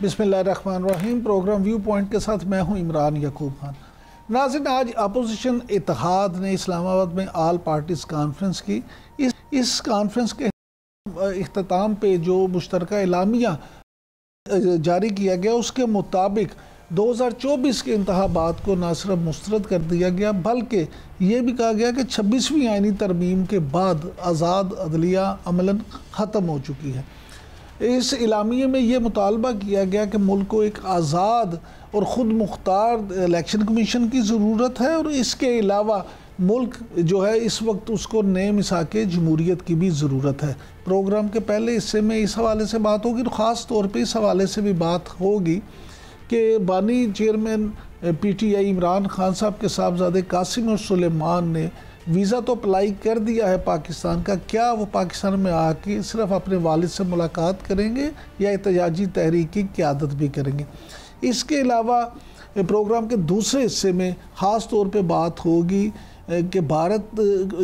बिस्मिल्लाहिर्रहमानिर्रहीम। Programme view point के साथ मैं हूं इमरान याकूब खान। नाज़रीन, आज अपोजिशन इत्तेहाद ने इस्लामाबाद में आल पार्टीज़ कॉन्फ्रेंस की। इस कॉन्फ्रेंस के इख्तिताम पे जो मुश्तरका एलामिया जारी किया गया, उसके मुताबिक 2024 के इंतखाबात को न सिर्फ मुस्तरद कर दिया गया, बल्कि ये भी कहा गया कि 26वीं आइनी तरमीम के बाद आज़ाद अदलिया अमलन ख़त्म हो चुकी है। इस इलामिये में ये मुतालबा किया गया कि मुल्क को एक आज़ाद और ख़ुद मुख्तार इलेक्शन कमीशन की ज़रूरत है, और इसके अलावा मुल्क जो है इस वक्त उसको नए मिसाक जमहूरियत की भी ज़रूरत है। प्रोग्राम के पहले हिस्से में इस हवाले से बात होगी, और ख़ास तौर पे इस हवाले से भी बात होगी कि बानी चेयरमैन PTI इमरान खान साहब के साहबजादे कासिम और सुलेमान ने वीज़ा तो अप्लाई कर दिया है पाकिस्तान का, क्या वो पाकिस्तान में आके सिर्फ अपने वालिद से मुलाकात करेंगे या एहतजाजी तहरीक की क़यादत भी करेंगे। इसके अलावा प्रोग्राम के दूसरे हिस्से में ख़ास तौर पे बात होगी कि भारत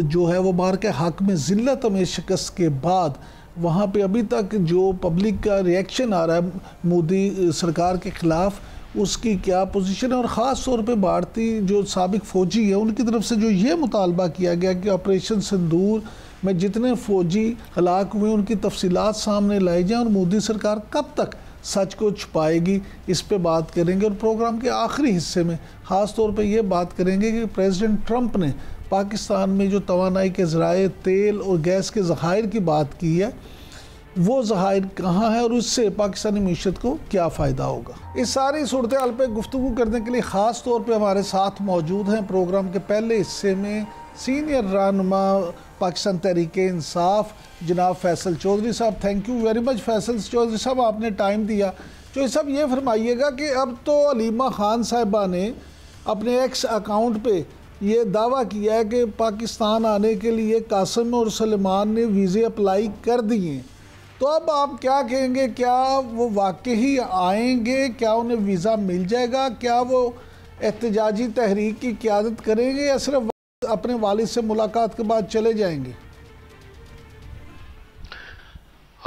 जो है वो बाहर के हक़ में ज़िल्लत में शिकस्त के बाद वहाँ पे अभी तक जो पब्लिक का रिएक्शन आ रहा है मोदी सरकार के ख़िलाफ़, उसकी क्या पोजीशन है। और ख़ास तौर पे भारतीय जो साबिक फ़ौजी है उनकी तरफ से जो ये मुतालबा किया गया कि ऑपरेशन सिंदूर में जितने फ़ौजी हलाक हुए उनकी तफसीलात सामने लाई जाएँ, और मोदी सरकार कब तक सच को छुपाएगी, इस पे बात करेंगे। और प्रोग्राम के आखिरी हिस्से में ख़ास तौर पे ये बात करेंगे कि प्रेसिडेंट ट्रंप ने पाकिस्तान में जो तवानाई के ज़राए तेल और गैस के ज़खायर की बात की है, वो ज़खायर कहाँ है और उससे पाकिस्तानी मीशत को क्या फ़ायदा होगा। इस सारी सूरत हाल पर गुफ्तगू करने के लिए ख़ास तौर पर हमारे साथ मौजूद हैं प्रोग्राम के पहले हिस्से में सीनियर रहनुमा पाकिस्तान तहरीक इंसाफ जनाब फैसल चौधरी साहब। Thank you very much Faisal Chaudhry साहब, आपने टाइम दिया। चौधरी साहब, ये फरमाइएगा कि अब तो अलीमा खान साहिबा ने अपने एक्स अकाउंट पे ये दावा किया है कि पाकिस्तान आने के लिए कासिम और सलेमान ने वीज़े अप्लाई कर दिए, तो अब आप क्या कहेंगे, क्या वो वाकई आएंगे, क्या उन्हें वीज़ा मिल जाएगा, क्या वो एहतजाजी तहरीक की क़यादत करेंगे या सिर्फ अपने वालिद से मुलाकात के बाद चले जाएंगे?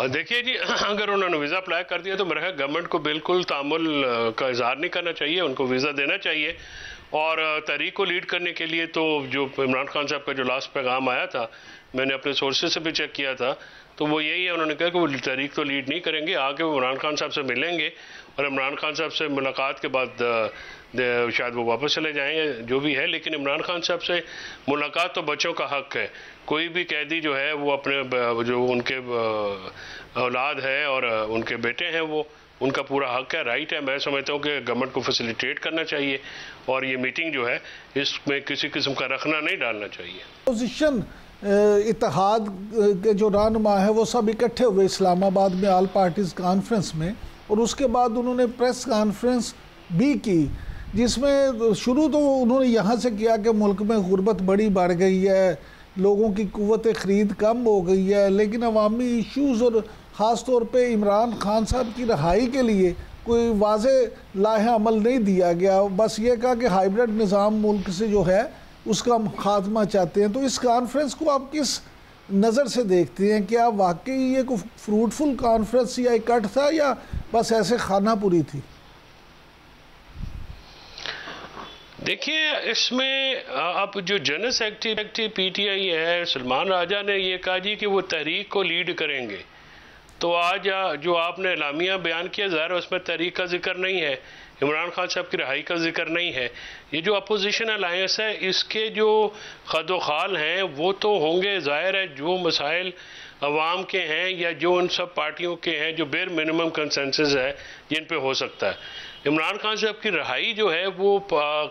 देखिए जी, अगर उन्होंने वीज़ा अप्लाई कर दिया तो मेरे ख्याल गवर्नमेंट को बिल्कुल तामुल का इजहार नहीं करना चाहिए, उनको वीज़ा देना चाहिए। और तहरीक को लीड करने के लिए तो जो इमरान खान साहब का जो लास्ट पैगाम आया था, मैंने अपने सोर्सेज से भी चेक किया था, तो वो यही है, उन्होंने कहा कि वो तहरीक तो लीड नहीं करेंगे, आगे वो इमरान खान साहब से मिलेंगे और इमरान खान साहब से मुलाकात के बाद शायद वो वापस चले जाएंगे, जो भी है। लेकिन इमरान खान साहब से मुलाकात तो बच्चों का हक़ है। कोई भी कैदी जो है वो अपने जो उनके औलाद है और उनके बेटे हैं, वो उनका पूरा हक़ है, राइट है। मैं समझता हूँ कि गवर्नमेंट को फैसिलिटेट करना चाहिए और ये मीटिंग जो है इसमें किसी किस्म का रखना नहीं डालना चाहिए। अपोजिशन इत्तेहाद के जो रहनुमा है वो सब इकट्ठे हुए इस्लामाबाद में आल पार्टीज़ कॉन्फ्रेंस में, और उसके बाद उन्होंने प्रेस कॉन्फ्रेंस भी की, जिसमें शुरू तो उन्होंने यहाँ से किया कि मुल्क में गुर्बत बड़ी बढ़ गई है, लोगों की क़ुव्वत ख़रीद कम हो गई है, लेकिन अवामी इश्यूज़ और ख़ास तौर पे इमरान खान साहब की रहाई के लिए कोई वाज़ेह लाहे अमल नहीं दिया गया। बस ये कहा कि हाइब्रिड निज़ाम मुल्क से जो है उसका हम खात्मा चाहते हैं। तो इस कॉन्फ्रेंस को आप किस नज़र से देखते हैं? क्या वाकई ये कोई फ्रूटफुल कॉन्फ्रेंस या इकट्ठ था या बस ऐसे खाना पूरी थी? देखिए, इसमें अब जो जनरल सेक्रेटरी PTI है सलमान राजा ने ये कहा जी कि वो तहरीक को लीड करेंगे, तो आज जो आपने एलामिया बयान किया, ज़ाहिर उसमें तहरीक का जिक्र नहीं है, इमरान खान साहब की रहाई का जिक्र नहीं है। ये जो अपोजिशन अलायंस है, इसके जो खदोखाल हैं वो तो होंगे, ज़ाहिर है जो मसाइल अवाम के हैं या जो उन सब पार्टियों के हैं जो बेर मिनिमम कंसेंसस है जिन पे हो सकता है। इमरान खान साहब की रहाई जो है वो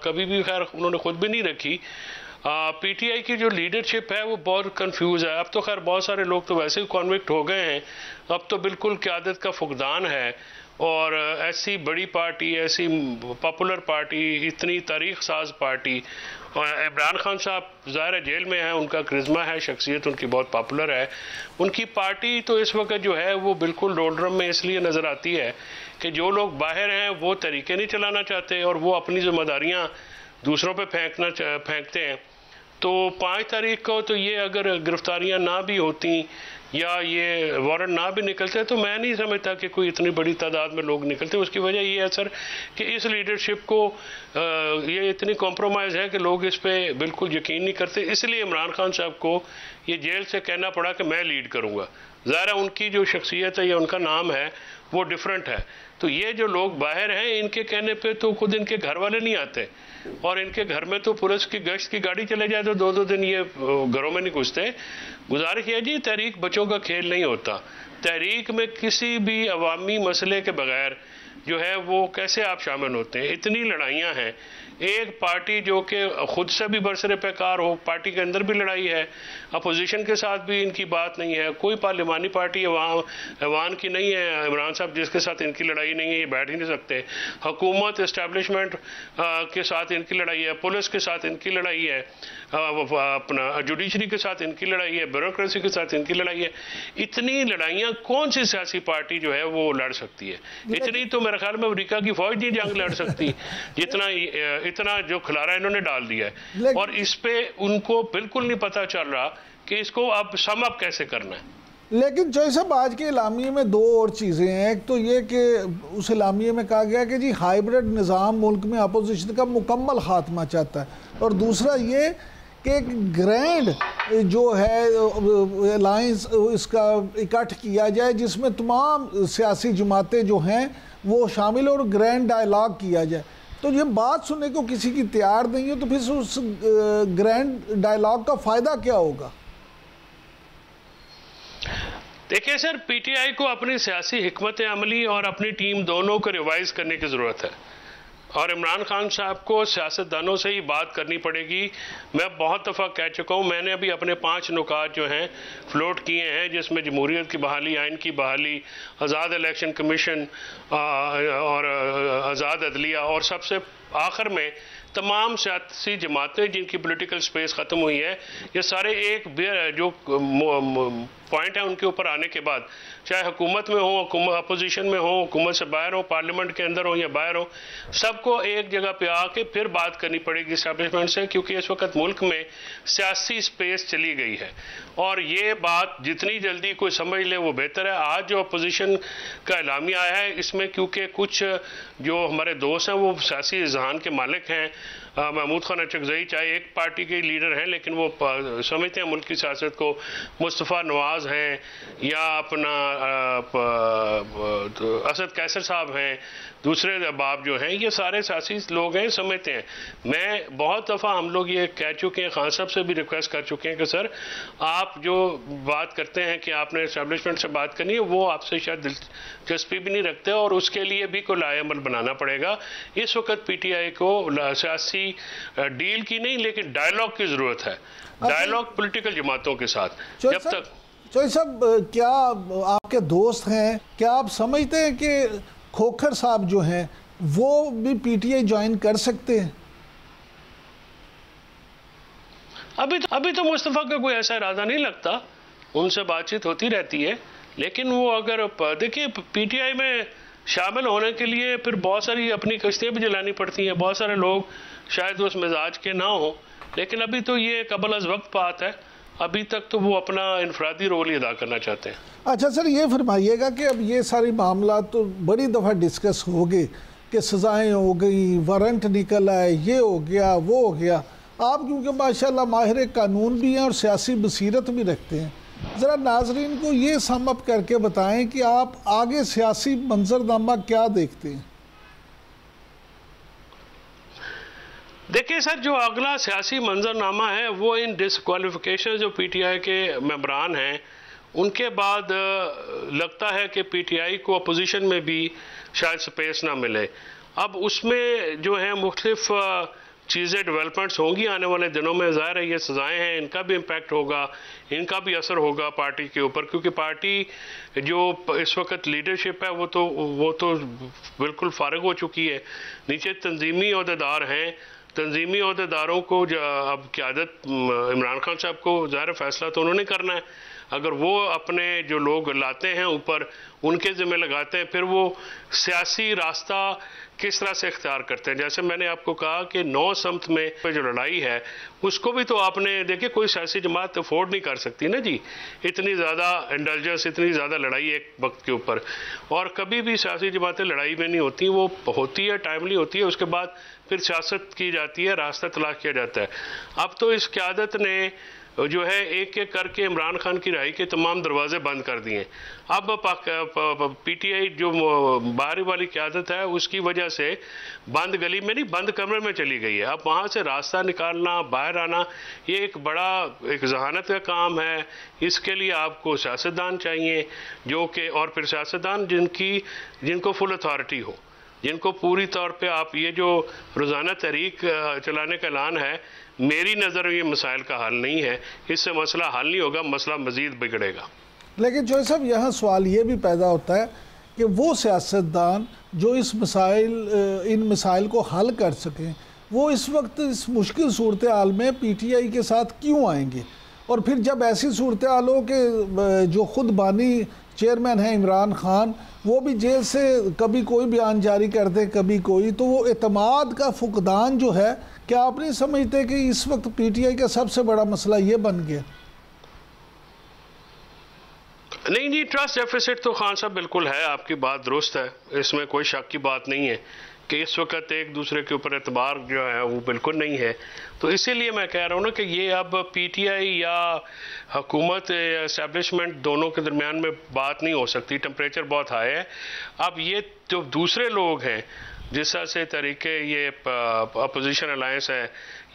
कभी भी खैर उन्होंने खुद भी नहीं रखी। PTI की जो लीडरशिप है वो बहुत कंफ्यूज है। अब तो खैर बहुत सारे लोग तो वैसे ही कॉन्विक्ट हो गए हैं, अब तो बिल्कुल क़यादत का फुकदान है। और ऐसी बड़ी पार्टी, ऐसी पॉपुलर पार्टी, इतनी तारीख साज पार्टी, और इमरान खान साहब ज़ाहिर है जेल में हैं, उनका करिश्मा है, शख्सियत उनकी बहुत पॉपुलर है, उनकी पार्टी तो इस वक्त जो है वो बिल्कुल डोलरम में इसलिए नज़र आती है कि जो लोग बाहर हैं वो तरीके नहीं चलाना चाहते और वो अपनी जिम्मेदारियाँ दूसरों पे फेंकते हैं। तो 5 तारीख को तो ये अगर गिरफ्तारियां ना भी होती या ये वारंट ना भी निकलते तो मैं नहीं समझता कि कोई इतनी बड़ी तादाद में लोग निकलते। उसकी वजह ये है सर कि इस लीडरशिप को ये इतनी कॉम्प्रोमाइज़ है कि लोग इस पर बिल्कुल यकीन नहीं करते, इसलिए इमरान खान साहब को ये जेल से कहना पड़ा कि मैं लीड करूँगा। ज़ाहिर उनकी जो शख्सियत है या उनका नाम है वो डिफरेंट है। तो ये जो लोग बाहर हैं इनके कहने पे तो खुद इनके घर वाले नहीं आते, और इनके घर में तो पुलिस की गश्त की गाड़ी चले जाए तो 2-2 दिन ये घरों में नहीं घुसते। गुजारिश है जी, तहरीक बच्चों का खेल नहीं होता। तहरीक में किसी भी अवामी मसले के बगैर जो है वो कैसे आप शामिल होते हैं? इतनी लड़ाइयाँ हैं, एक पार्टी जो कि खुद से भी बरसरे पैकार हो, पार्टी के अंदर भी लड़ाई है, अपोजिशन के साथ भी इनकी बात नहीं है, कोई पार्लिमानी पार्टी अवान की नहीं है इमरान साहब जिसके साथ इनकी लड़ाई नहीं है, ये बैठ ही नहीं सकते। हुकूमत इस्टेब्लिशमेंट के साथ इनकी लड़ाई है, पुलिस के साथ इनकी लड़ाई है, अपना जुडिशरी के साथ इनकी लड़ाई है, ब्यूरोक्रेसी के साथ इनकी लड़ाई है। इतनी लड़ाइयाँ कौन सी सियासी पार्टी जो है वो लड़ सकती है? इतनी तो मेरे ख्याल में अमेरिका की फौज नहीं जंग लड़ सकती जितना इतना जो खिलारा इन्होंने डाल दिया है, और इस पे उनको बिल्कुल नहीं पता चल रहा कि इसको अब सम अप कैसे करना है। लेकिन चौधरी साहब, आज के इलामिये में 2 और चीज़ें हैं। एक तो ये कि उस इलामिये में कहा गया कि जी हाइब्रिड निज़ाम मुल्क में अपोजिशन का मुकम्मल खात्मा चाहता है, और दूसरा ये कि एक ग्रैंड जो है अलायंस इसका इकट्ठ किया जाए जिसमें तमाम सियासी जमातें जो हैं वो शामिल और ग्रैंड डायलॉग किया जाए। तो ये बात सुनने को किसी की तैयार नहीं हो तो फिर उस ग्रैंड डायलॉग का फ़ायदा क्या होगा? देखिए सर, पीटीआई को अपनी सियासी हिकमत अमली और अपनी टीम दोनों को रिवाइज करने की ज़रूरत है, और इमरान खान साहब को सियासतदानों से ही बात करनी पड़ेगी। मैं बहुत दफ़ा कह चुका हूँ, मैंने अभी अपने 5 नुकात जो हैं फ्लोट किए हैं, जिसमें जमहूरियत की बहाली, आइन की बहाली, आज़ाद इलेक्शन कमीशन और आज़ाद अदलिया, और सबसे आखिर में तमाम सियासी जमातें जिनकी पॉलिटिकल स्पेस ख़त्म हुई है, ये सारे एक जो पॉइंट है उनके ऊपर आने के बाद, चाहे हुकूमत में हो, अपोजिशन में हो, हुकूमत से बाहर हो, पार्लियामेंट के अंदर हो या बाहर हो, सबको एक जगह पे आके फिर बात करनी पड़ेगी इस्टेब्लिशमेंट से, क्योंकि इस वक्त मुल्क में सियासी स्पेस चली गई है, और ये बात जितनी जल्दी कोई समझ ले वो बेहतर है। आज जो अपोजिशन का एलामिया आया है, इसमें क्योंकि कुछ जो हमारे दोस्त हैं वो सियासी जहान के मालिक हैं, महमूद खान अचकज़ई चाहे एक पार्टी के लीडर हैं लेकिन वो समझते हैं मुल्क की सियासत को, मुस्तफ़ा नवाज हैं या अपना असद कैसर साहब हैं, दूसरे अहबाब जो हैं, ये सारे सियासी लोग हैं, समझते हैं। मैं बहुत दफ़ा हम लोग ये कह चुके हैं, खान साहब से भी रिक्वेस्ट कर चुके हैं कि सर आप जो बात करते हैं कि आपने इस्टेब्लिशमेंट से बात करनी है, वो आपसे शायद दिलचस्पी भी नहीं रखते, और उसके लिए भी कोई लाएअमल बनाना पड़ेगा। इस वक्त पीटीआई को सियासी डील की नहीं लेकिन डायलॉग की ज़रूरत है, डायलॉग पॉलिटिकल जमातों के साथ। जब तक चौधरी साहब, क्या आपके दोस्त हैं, क्या आप समझते हैं कि खोखर साहब जो हैं वो भी पीटीआई ज्वाइन कर सकते हैं? अभी तो मुस्तफ़ा का कोई ऐसा इरादा नहीं लगता, उनसे बातचीत होती रहती है, लेकिन वो अगर देखिए पीटीआई में शामिल होने के लिए फिर बहुत सारी अपनी कश्तियाँ भी जलानी पड़ती हैं, बहुत सारे लोग शायद उस मिजाज के ना हो, लेकिन अभी तो ये कबल अज़ वक्त बात है, अभी तक तो वो अपना इनफरादी रोल ही अदा करना चाहते हैं। अच्छा सर, ये फरमाइएगा कि अब ये सारी मामला तो बड़ी दफ़ा डिस्कस हो गए कि सज़ाएँ हो गई, वारंट निकल आए, ये हो गया वो हो गया। आप क्योंकि माशाल्लाह माहिर कानून भी हैं और सियासी बसीरत भी रखते हैं, ज़रा नाजरीन को ये सम अप करके बताएं कि आप आगे सियासी मंजरनामा क्या देखते हैं? देखिए सर, जो अगला सियासी मंजरनामा है वो इन डिसक्वालिफिकेशन जो पीटीआई के मेंबरान हैं उनके बाद लगता है कि पीटीआई को अपोजिशन में भी शायद स्पेस ना मिले। अब उसमें जो है मुख्तलिफ चीज़ें डेवलपमेंट्स होंगी आने वाले दिनों में। ज़ाहिर है ये सज़ाएँ हैं, इनका भी इम्पैक्ट होगा, इनका भी असर होगा पार्टी के ऊपर, क्योंकि पार्टी जो इस वक्त लीडरशिप है वो तो बिल्कुल फारिग हो चुकी है। नीचे तंजीमी अहदेदार हैं, तंजीमी अहदेदारों को अब क़यादत इमरान खान साहब को ज़ाहिर फैसला तो उन्होंने करना है, अगर वो अपने जो लोग लाते हैं ऊपर उनके ज़िम्मे लगाते हैं, फिर वो सियासी रास्ता किस तरह से इख्तियार करते हैं। जैसे मैंने आपको कहा कि 9 समत में जो लड़ाई है उसको भी तो आपने देखिए, कोई सियासी जमात अफोर्ड नहीं कर सकती ना जी, इतनी ज़्यादा इंडल्जेंस, इतनी ज़्यादा लड़ाई एक वक्त के ऊपर। और कभी भी सियासी जमातें लड़ाई में नहीं होती, वो होती है टाइमली होती है, उसके बाद फिर सियासत की जाती है, रास्ता तलाश किया जाता है। अब तो इस क़यादत ने जो है एक एक करके इमरान खान की रिहाई के तमाम दरवाजे बंद कर दिए। अब पीटीआई जो बाहरी वाली क़यादत है उसकी वजह से बंद गली में नहीं, बंद कमरे में चली गई है। अब वहाँ से रास्ता निकालना, बाहर आना, ये एक बड़ा एक जहानत का काम है। इसके लिए आपको सियासतदान चाहिए जो कि, और फिर सियासतदान जिनको फुल अथॉरिटी हो, जिनको पूरी तौर पे आप ये जो रोज़ाना तहरीक चलाने का ऐलान है, मेरी नज़र में ये मसाइल का हल नहीं है, इससे मसला हल नहीं होगा, मसला मज़ीद बिगड़ेगा। लेकिन जो साहब यहाँ सवाल ये भी पैदा होता है कि वो सियासतदान जो इन मसाइल को हल कर सकें, वो इस वक्त इस मुश्किल सूरत हाल में पीटीआई के साथ क्यों आएंगे? और फिर जब ऐसी सूरत हाल हो कि जो खुद बानी चेयरमैन है इमरान खान, वो भी जेल से कभी कोई बयान जारी कर दे कभी कोई, तो वो एतमाद का फुकदान जो है, क्या आप नहीं समझते कि इस वक्त पीटीआई का सबसे बड़ा मसला ये बन गया? नहीं जी, ट्रस्ट डेफिसिट तो खान साहब बिल्कुल है, आपकी बात दुरुस्त है, इसमें कोई शक की बात नहीं है कि इस वक्त एक दूसरे के ऊपर एतबार जो है वो बिल्कुल नहीं है। तो इसीलिए मैं कह रहा हूँ ना कि ये अब पीटीआई या हुकूमत या एस्टेब्लिशमेंट दोनों के दरमियान में बात नहीं हो सकती, टेम्परेचर बहुत हाई है। अब ये जो दूसरे लोग हैं, जिस तरह से तरीके ये अपोजिशन अलायंस है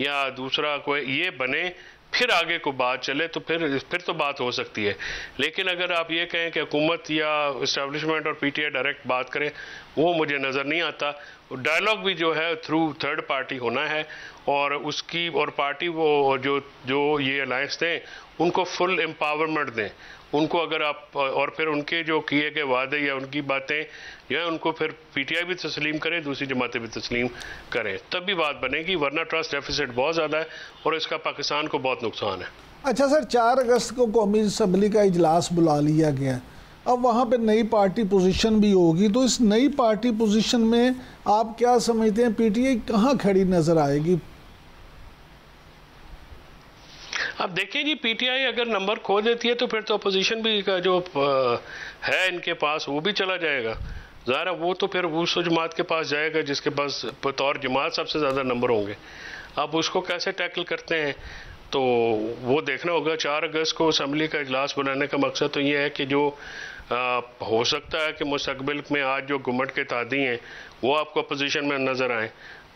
या दूसरा कोई ये बने, फिर आगे को बात चले, तो फिर तो बात हो सकती है। लेकिन अगर आप ये कहें कि हुकूमत या इस्टेब्लिशमेंट और पीटीआई डायरेक्ट बात करें, वो मुझे नज़र नहीं आता। डायलॉग भी जो है थ्रू थर्ड पार्टी होना है, और उसकी और पार्टी वो जो ये अलायंस दें उनको फुल एम्पावरमेंट दें उनको। अगर आप और फिर उनके जो किए गए वादे या उनकी बातें जो है उनको फिर पीटीआई भी तस्लीम करे, दूसरी जमातें भी तस्लीम करें, तब भी बात बनेगी, वरना ट्रस्ट डेफिसिट बहुत ज़्यादा है और इसका पाकिस्तान को बहुत नुकसान है। अच्छा सर, 4 अगस्त को कौमी असम्बली का इजलास बुला लिया गया, अब वहाँ पे नई पार्टी पोजीशन भी होगी, तो इस नई पार्टी पोजीशन में आप क्या समझते हैं पीटीआई कहाँ खड़ी नज़र आएगी? अब देखिए जी, पीटीआई अगर नंबर खो देती है तो फिर तो अपोजिशन भी का जो है इनके पास वो भी चला जाएगा। ज़ाहिर है वो तो फिर उस जमात के पास जाएगा जिसके पास बतौर जमात सबसे ज़्यादा नंबर होंगे। अब उसको कैसे टैकल करते हैं तो वो देखना होगा। 4 अगस्त को असम्बली का इजलास बनाने का मकसद तो ये है कि जो हो सकता है कि मुस्तकबिल में आज जो गुमट के तादी हैं वो आपको अपोजिशन में नज़र आए,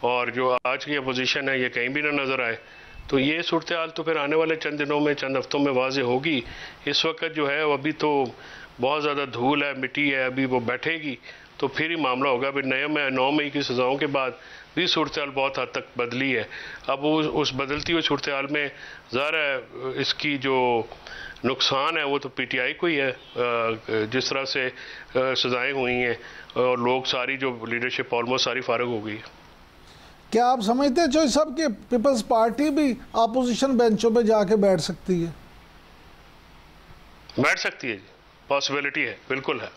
और जो आज की अपोजिशन है ये कहीं भी ना नज़र आए। तो ये सूरत हाल तो फिर आने वाले चंद दिनों में, चंद हफ्तों में वाज़ेह होगी। इस वक्त जो है अभी तो बहुत ज़्यादा धूल है, मिट्टी है, अभी वो बैठेगी तो फिर ही मामला होगा। अभी 9 मई की सज़ाओं के बाद भी सूरत हाल बहुत हद तक बदली है। अब उस बदलती हुई सूरत हाल में ज़ाहिर है इसकी जो नुकसान है वो तो पीटीआई को ही है, जिस तरह से सज़ाएँ हुई हैं और लोग सारी जो लीडरशिप ऑलमोस्ट सारी फारग हो गई है। क्या आप समझते हैं चौधरी साहब कि पीपल्स पार्टी भी अपोजिशन बेंचों पे जाके बैठ सकती है? बैठ सकती है, पॉसिबिलिटी है, बिल्कुल है।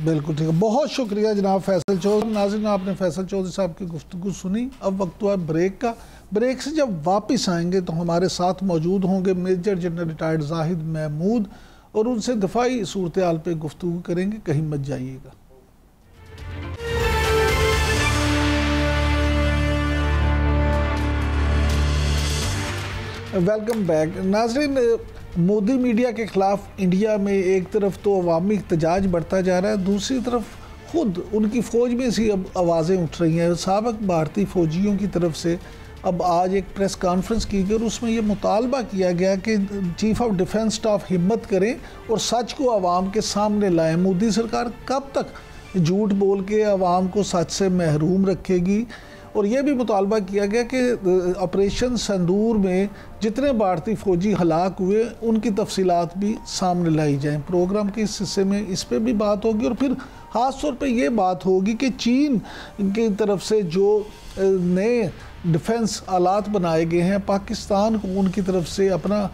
बिल्कुल ठीक है, बहुत शुक्रिया जनाब फैसल चौधरी। नाज़रीन, आपने फैसल चौधरी साहब की गुफ्तगू सुनी। अब वक्त हुआ ब्रेक का। ब्रेक से जब वापस आएंगे तो हमारे साथ मौजूद होंगे major general retired Zahid Mahmood, और उनसे दफाई सूरत हाल पर गुफ्तगू करेंगे। कहीं मत जाइएगा। Welcome back. नाजरीन, मोदी मीडिया के ख़िलाफ़ इंडिया में एक तरफ तो अवामी एहतजाज बढ़ता जा रहा है, दूसरी तरफ खुद उनकी फ़ौज में सी अब आवाज़ें उठ रही हैं। साबिक़ भारतीय फ़ौजियों की तरफ से अब आज एक प्रेस कॉन्फ्रेंस की गई और उसमें ये मुतालबा किया गया कि चीफ ऑफ डिफेंस स्टाफ हिम्मत करें और सच को आवाम के सामने लाएं। मोदी सरकार कब तक झूठ बोल के आवाम को सच से महरूम रखेगी? और यह भी मुतालबा किया गया कि ऑपरेशन संदूर में जितने भारतीय फ़ौजी हलाक हुए उनकी तफसीलात भी सामने लाई जाएं। प्रोग्राम के इस हिस्से में इस पर भी बात होगी और फिर ख़ास तौर पे ये बात होगी कि चीन की तरफ से जो नए डिफेंस आलात बनाए गए हैं, पाकिस्तान को उनकी तरफ से अपना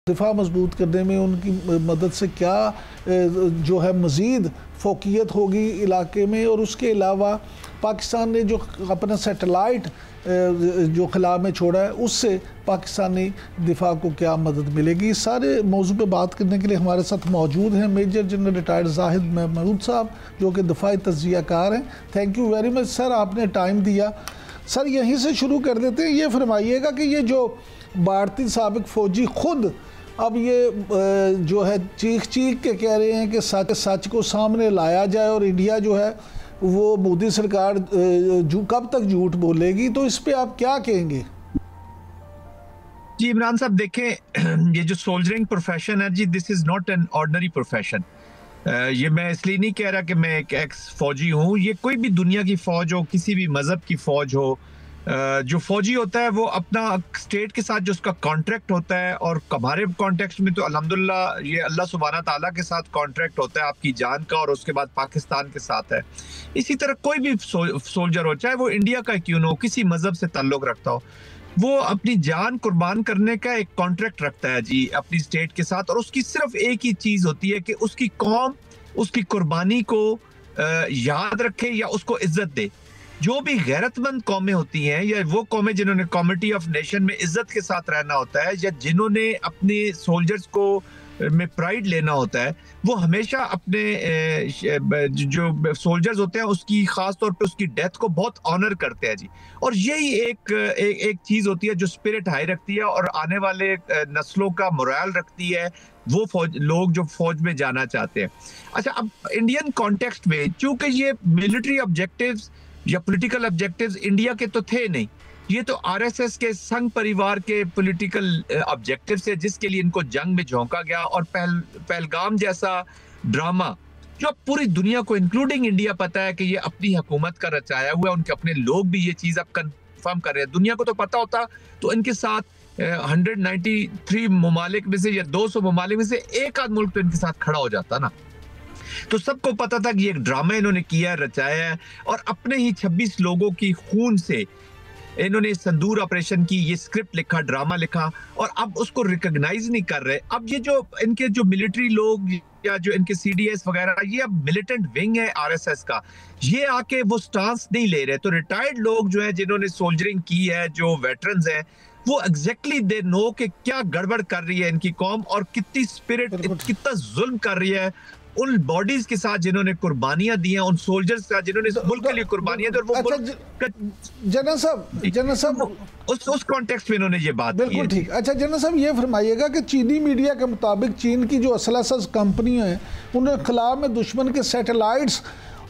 दिफा मजबूत करने में उनकी मदद से क्या जो है मज़ीद फोकियत होगी इलाके में, और उसके अलावा पाकिस्तान ने जो अपना सैटेलाइट जो खला में छोड़ा है उससे पाकिस्तानी दिफा को क्या मदद मिलेगी। इस सारे मौजू पे बात करने के लिए हमारे साथ मौजूद हैं major general retired Zahid Mahmood साहब, जो कि दफाई तज्ज़ियाकार हैं। Thank you very much sir, आपने टाइम दिया। सर यहीं से शुरू कर देते हैं, ये फरमाइएगा कि ये जो भारतीय साबिक फ़ौजी ख़ुद अब ये जो है चीख चीख के कह रहे हैं कि सच को सामने लाया जाए और इंडिया जो है वो मोदी सरकार कब तक झूठ बोलेगी, तो इस पे आप क्या कहेंगे? जी इमरान साहब देखें, ये जो सोल्जरिंग प्रोफेशन है जी, this is not an ordinary profession. ये मैं इसलिए नहीं कह रहा कि मैं एक एक्स फौजी हूँ। ये कोई भी दुनिया की फ़ौज हो, किसी भी मज़हब की फ़ौज हो, जो फौजी होता है वो अपना स्टेट के साथ जो उसका कॉन्ट्रैक्ट होता है, और हमारे कॉन्टेक्स्ट में तो अल्हम्दुलिल्लाह ये अल्लाह सुब्हाना ताला के साथ कॉन्ट्रैक्ट होता है आपकी जान का, और उसके बाद पाकिस्तान के साथ है। इसी तरह कोई भी सोल्जर हो, चाहे वो इंडिया का क्यों ना हो, किसी मजहब से ताल्लुक रखता हो, वो अपनी जान कुर्बान करने का एक कॉन्ट्रैक्ट रखता है जी अपनी स्टेट के साथ, और उसकी सिर्फ एक ही चीज होती है कि उसकी कौम उसकी कुर्बानी को याद रखे या उसको इज्जत दे। जो भी गैरतमंद कौमें होती हैं, या वो कौमें जिन्होंने कॉमिटी ऑफ नेशन में इज्जत के साथ रहना होता है, या जिन्होंने अपने सोल्जर्स को में प्राइड लेना होता है, वो हमेशा अपने जो सोल्जर्स होते हैं उसकी खास तौर पे उसकी डेथ को बहुत ऑनर करते हैं जी। और यही एक चीज होती है जो स्पिरिट हाई रखती है और आने वाले नस्लों का मोरल रखती है, वो लोग जो फौज में जाना चाहते हैं। अच्छा, अब इंडियन कॉन्टेक्स्ट में चूंकि ये मिलिट्री ऑब्जेक्टिव्स या पॉलिटिकल ऑब्जेक्टिव्स इंडिया के तो थे नहीं, ये तो आरएसएस के संघ परिवार के पॉलिटिकल ऑब्जेक्टिव्स है, जिसके लिए इनको जंग में झोंका गया। और पहलगाम जैसा ड्रामा जो पूरी दुनिया को इंक्लूडिंग इंडिया पता है कि ये अपनी हुकूमत का रचाया हुआ है, उनके अपने लोग भी ये चीज अब कंफर्म कर रहे हैं। दुनिया को तो पता होता तो इनके साथ 193 ममालिक में से या 200 ममालिक में से एक आध मुल्क तो इनके साथ खड़ा हो जाता ना। तो सबको पता था कि ये एक ड्रामा इन्होंने किया, रचाया है, और अपने ही 26 लोगों की खून से इन्होंने संदूर ऑपरेशन की ये स्क्रिप्ट लिखा, ड्रामा लिखा, और अब उसको रिकॉग्नाइज नहीं कर रहे। अब ये जो इनके जो मिलिट्री लोग या जो इनके सीडीएस वगैरह, ये अब मिलिटेंट विंग है आरएसएस का, ये आके वो स्टांस नहीं ले रहे। तो रिटायर्ड लोग जो है जिन्होंने सोल्जरिंग की है, जो वेटरन्स हैं, वो एग्जैक्टली दे नो कि क्या गड़बड़ कर रही है इनकी कौम, और कितनी स्पिरिट, कितना जुल्म कर रही है उन बॉडीज के साथ जिन्होंने कुर्बानियां दी हैं, उन सोल्जर्स के साथ जिन्होंने इस मुल्क के लिए कुर्बानियां दी। और वो जनरल साहब उस कॉन्टेक्स्ट में इन्होंने ये बात की। बिल्कुल ठीक। अच्छा जनरल साहब, ये फरमाइएगा कि चीनी मीडिया के मुताबिक चीन की जो असलासज कंपनियां हैं, उन्हें खिला में दुश्मन के सैटेलाइट्स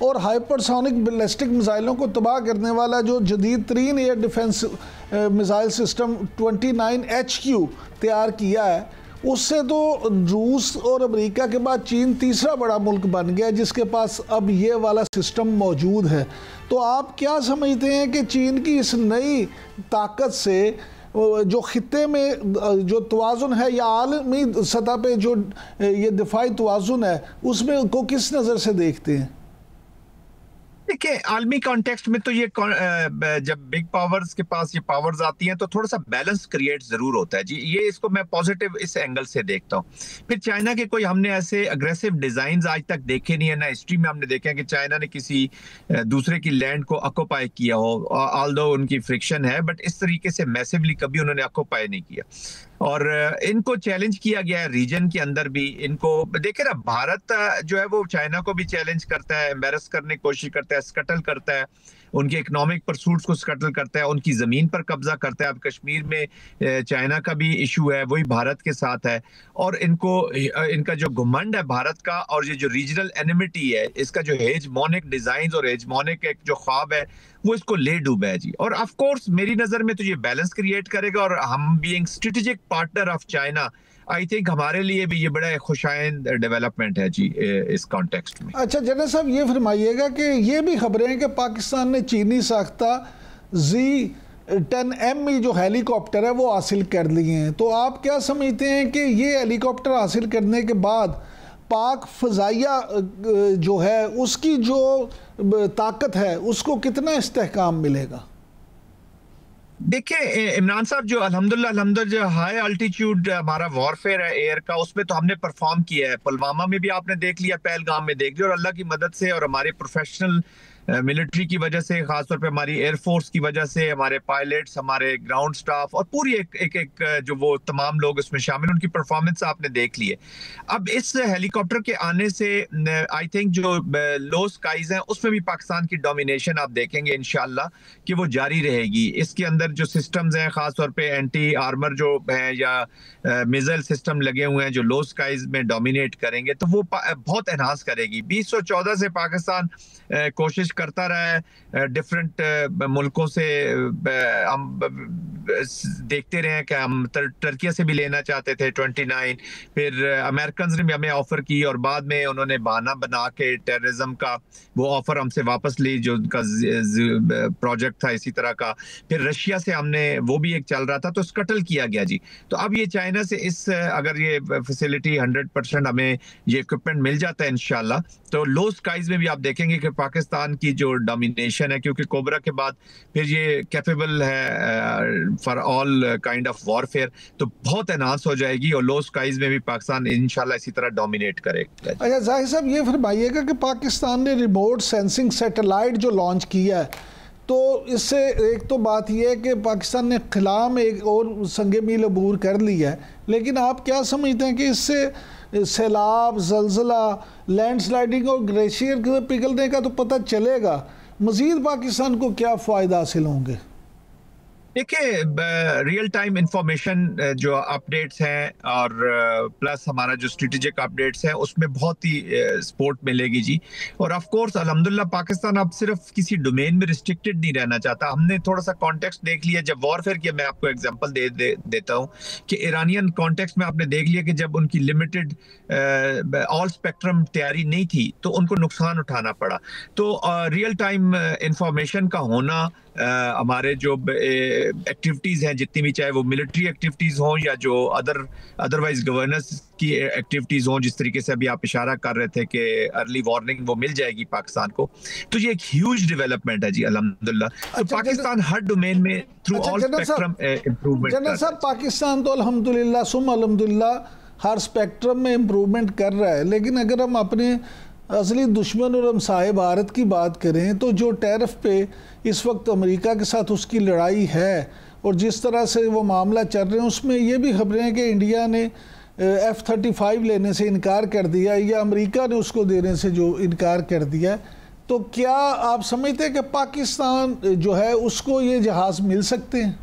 और हाइपरसोनिक बैलिस्टिक मिसाइलों को तबाह करने वाला जो जदीद तरीन air defence missile system 29HQ तैयार किया है, उससे तो रूस और अमेरिका के बाद चीन तीसरा बड़ा मुल्क बन गया जिसके पास अब ये वाला सिस्टम मौजूद है। तो आप क्या समझते हैं कि चीन की इस नई ताकत से जो खित्ते में जो तवाज़ुन है या आलमी सतह पे जो ये दिफाई तवाज़ुन है, उसमें को किस नज़र से देखते हैं? देखिए, आलमी कॉन्टेक्स्ट में तो ये जब बिग पावर्स के पास ये पावर्स आती हैं तो थोड़ा सा बैलेंस क्रिएट जरूर होता है जी। ये इसको मैं पॉजिटिव इस एंगल से देखता हूँ। फिर चाइना के कोई हमने ऐसे अग्रेसिव डिजाइन आज तक देखे नहीं है, ना हिस्ट्री में हमने देखा है कि चाइना ने किसी दूसरे की लैंड को ऑक्यूपाई किया हो, ऑल्दो उनकी फ्रिक्शन है, बट इस तरीके से मैसिवली कभी उन्होंने ऑक्यूपाई नहीं किया। और इनको चैलेंज किया गया है रीजन के अंदर भी। इनको देखे ना, भारत जो है वो चाइना को भी चैलेंज करता है, एम्बेरस करने की कोशिश करता है, स्कटल करता है, उनके इकोनॉमिक परसूट्स को स्कटल करता है, उनकी जमीन पर कब्जा करता है। अब कश्मीर में चाइना का भी इशू है, वही भारत के साथ है। और इनका जो घुमंड है भारत का, और ये जो रीजनल एनिमिटी है, इसका जो हेजमोनिक डिजाइन और हेजमोनिक एक जो ख्वाब है, वो इसको ले डूबा है जी। और ऑफ कोर्स मेरी नजर में तो ये बैलेंस क्रिएट करेगा, और हम being strategic partner of China, I think हमारे लिए भी ये बड़ा खुशाइंद डेवलपमेंट है जी इस कॉन्टेक्स्ट में। अच्छा जनरल साहब, ये फरमाइएगा कि ये भी खबरें हैं कि पाकिस्तान ने चीनी साख्ता Z-10M जो हेलीकॉप्टर है वो हासिल कर लिए हैं। तो आप क्या समझते हैं कि ये हेलीकॉप्टर हासिल करने के बाद पाक फ़ज़ाइया जो है उसकी जो ताकत है उसको कितना इस्तेहकाम मिलेगा? देखिए इमरान साहब, जो अल्हम्दुलिल्लाह जो हाई अल्टीट्यूड हमारा वॉरफेयर है एयर का, उसमें तो हमने परफॉर्म किया है। पुलवामा में भी आपने देख लिया, पहलगाम में देख लिया, और अल्लाह की मदद से और हमारे प्रोफेशनल मिलिट्री की वजह से, खासतौर पे हमारी एयरफोर्स की वजह से, हमारे पायलट्स, हमारे ग्राउंड स्टाफ और पूरी एक जो वो तमाम लोग इसमें शामिल, उनकी परफॉर्मेंस आपने देख ली है। अब इस हेलीकॉप्टर के आने से आई थिंक जो लो स्काइज हैं उसमें भी पाकिस्तान की डोमिनेशन आप देखेंगे इंशाल्लाह कि वो जारी रहेगी। इसके अंदर जो सिस्टम्स हैं, खासतौर पे एंटी आर्मर जो है या मिसाइल सिस्टम लगे हुए हैं जो लो स्काइज में डोमिनेट करेंगे, तो वो बहुत एनहांस करेगी। 2014 से पाकिस्तान कोशिश करता रहा है, डिफरेंट मुल्कों से हम देखते रहे कि हम टर्किया से भी लेना चाहते थे 29, फिर अमेरिकन ने भी हमें ऑफर की और बाद में उन्होंने बहाना बना के टेररिज्म का वो ऑफर हमसे वापस ली, जो उनका प्रोजेक्ट था इसी तरह का। फिर रशिया से हमने, वो भी एक चल रहा था, तो स्कटल किया गया जी। तो अब ये चाइना से अगर ये फैसिलिटी 100% हमें ये इक्विपमेंट मिल जाता है इंशाल्लाह, तो लो स्काइज में भी आप देखेंगे कि पाकिस्तान की जो डोमिनेशन है, क्योंकि कोबरा के बाद फिर ये कैपेबल है for all kind of warfare, तो बहुत एनहांस हो जाएगी और लो स्काइज में भी पाकिस्तान इंशाल्लाह इसी तरह डोमिनेट करेगा। अच्छा जाहिर साहब, ये फरमाइएगा कि पाकिस्तान ने रिमोट सेंसिंग सैटेलाइट जो लॉन्च किया है, तो इससे एक तो बात यह है कि पाकिस्तान ने खिला में एक और संगे मील अबूर कर लिया है, लेकिन आप क्या समझते हैं कि इससे सैलाब, जलजला, लैंडस्लाइडिंग और ग्लेशियर के पिघलने का तो पता चलेगा, मज़ीद पाकिस्तान को क्या फ़ायदा हासिल होंगे? देखिए रियल टाइम इंफॉर्मेशन जो अपडेट्स हैं और प्लस हमारा जो स्ट्रेटेजिक अपडेट्स हैं उसमें बहुत ही सपोर्ट मिलेगी जी। और ऑफ कोर्स अल्हम्दुलिल्लाह पाकिस्तान अब सिर्फ किसी डोमेन में रिस्ट्रिक्टेड नहीं रहना चाहता। हमने थोड़ा सा कॉन्टेक्स्ट देख लिया जब वॉरफेयर की, मैं आपको एग्जांपल देता हूं कि ईरानियन कॉन्टेक्स्ट में आपने देख लिया कि जब उनकी लिमिटेड ऑल स्पेक्ट्रम तैयारी नहीं थी तो उनको नुकसान उठाना पड़ा। तो रियल टाइम इंफॉर्मेशन का होना हमारे जो एक्टिविटीज हैं जितनी भी, चाहे वो मिलिट्री एक्टिविटीज हों या जो अदरवाइज गवर्नेंस की एक्टिविटीज हों, जिस तरीके से अभी आप इशारा कर रहे थे कि अर्ली वार्निंग वो मिल जाएगी पाकिस्तान को, तो ये एक ह्यूज डेवलपमेंट है जी अल्हम्दुलिल्लाह। तो पाकिस्तान हर डोमेन में through all spectrum improvement. General साहब, पाकिस्तान तो अल्हम्दुलिल्लाह सुम अल्हम्दुलिल्लाह हर स्पेक्ट्रम में इम्प्रूवमेंट कर रहा है, लेकिन अगर हम अपने असली दुश्मन और हमसाए भारत की बात करें तो जो टैरिफ पे इस वक्त अमेरिका के साथ उसकी लड़ाई है और जिस तरह से वो मामला चल रहे हैं, उसमें ये भी खबरें हैं कि इंडिया ने F-35 लेने से इनकार कर दिया या अमेरिका ने उसको देने से जो इनकार कर दिया। तो क्या आप समझते हैं कि पाकिस्तान जो है उसको ये जहाज़ मिल सकते हैं?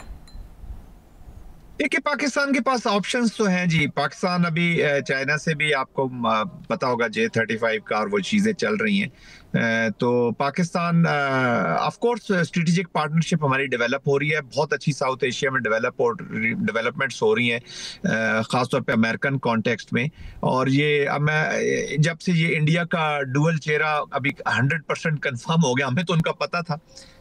देखिए पाकिस्तान के पास ऑप्शंस तो हैं जी। पाकिस्तान अभी चाइना से भी आपको पता होगा J-35 का और वो चीज़ें चल रही हैं। तो Pakistan of course strategic partnership हमारी डेवलप हो रही है, बहुत अच्छी साउथ एशिया में डेवलपमेंट्स हो रही हैं, ख़ासतौर पे अमेरिकन कॉन्टेक्स्ट में। और ये अब मैं जब से ये इंडिया का डुअल चेहरा अभी 100% कंफर्म हो गया, हमें तो उनका पता था।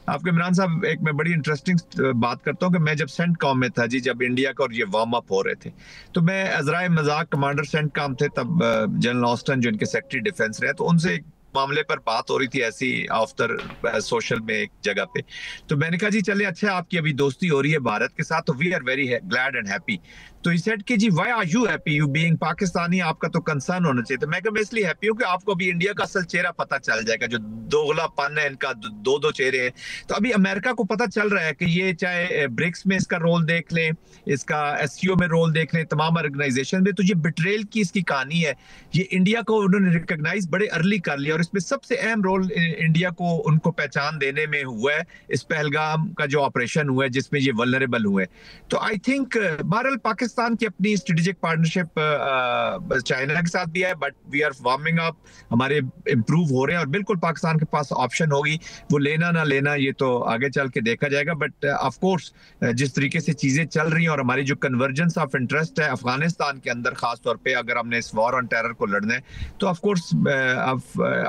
आपके इमरान साहब, एक मैं बड़ी इंटरेस्टिंग बात करता हूँ कि मैं जब सेंटकॉम में था जी, जब इंडिया का और ये वार्म अप हो रहे थे, तो मैं अजराए मजाक कमांडर सेंटकॉम थे तब, जनरल ऑस्टन जो इनके सेक्रेटरी डिफेंस रहे, तो उनसे मामले पर बात हो रही थी ऐसी आफ्टर सोशल में एक जगह पे। तो मैंने कहा जी चले, अच्छा आपकी अभी दोस्ती हो रही है भारत के साथ, तो we are very glad and happy. तो ही सेड कि जी why are you happy, you being Pakistani, आपका तो कंसर्न होना चाहिए। तो मैं कहा मैं इसलिए हैप्पी हूँ कि आपको अभी इंडिया का असल चेहरा पता चल जाएगा, जो दोगलापन है इनका, दो चेहरे हैं। तो अभी अमेरिका को पता चल रहा है कि ये चाहे ब्रिक्स में इसका रोल देख लें, इसका SCO में रोल देख लें, तमाम ऑर्गेनाइजेशन में, तो ये बिट्रेल की इसकी कहानी है। ये इंडिया को उन्होंने रिकॉग्नाइज बड़े अर्ली कर लिया और इसमें सबसे अहम रोल इंडिया को उनको पहचान देने में हुआ है, इस पहलगाम का जो ऑपरेशन हुआ है जिसमें ये वल्नरेबल हुए। तो आई थिंक बहरहाल पाकिस्तान की अपनी स्ट्रेटेजिक पार्टनरशिप चाइना के साथ भी है, but we are warming up, हमारे इंप्रूव हो रहे हैं और बिल्कुल पाकिस्तान के पास ऑप्शन होगी, वो लेना ना लेना ये तो आगे चल के देखा जाएगा। बट ऑफ कोर्स जिस तरीके से चीजें चल रही हैं और हमारी जो कन्वर्जेंस ऑफ इंटरेस्ट है अफगानिस्तान के अंदर, खास तौर पे अगर हमने इस वॉर ऑन टेरर को लड़ना है, तो ऑफ कोर्स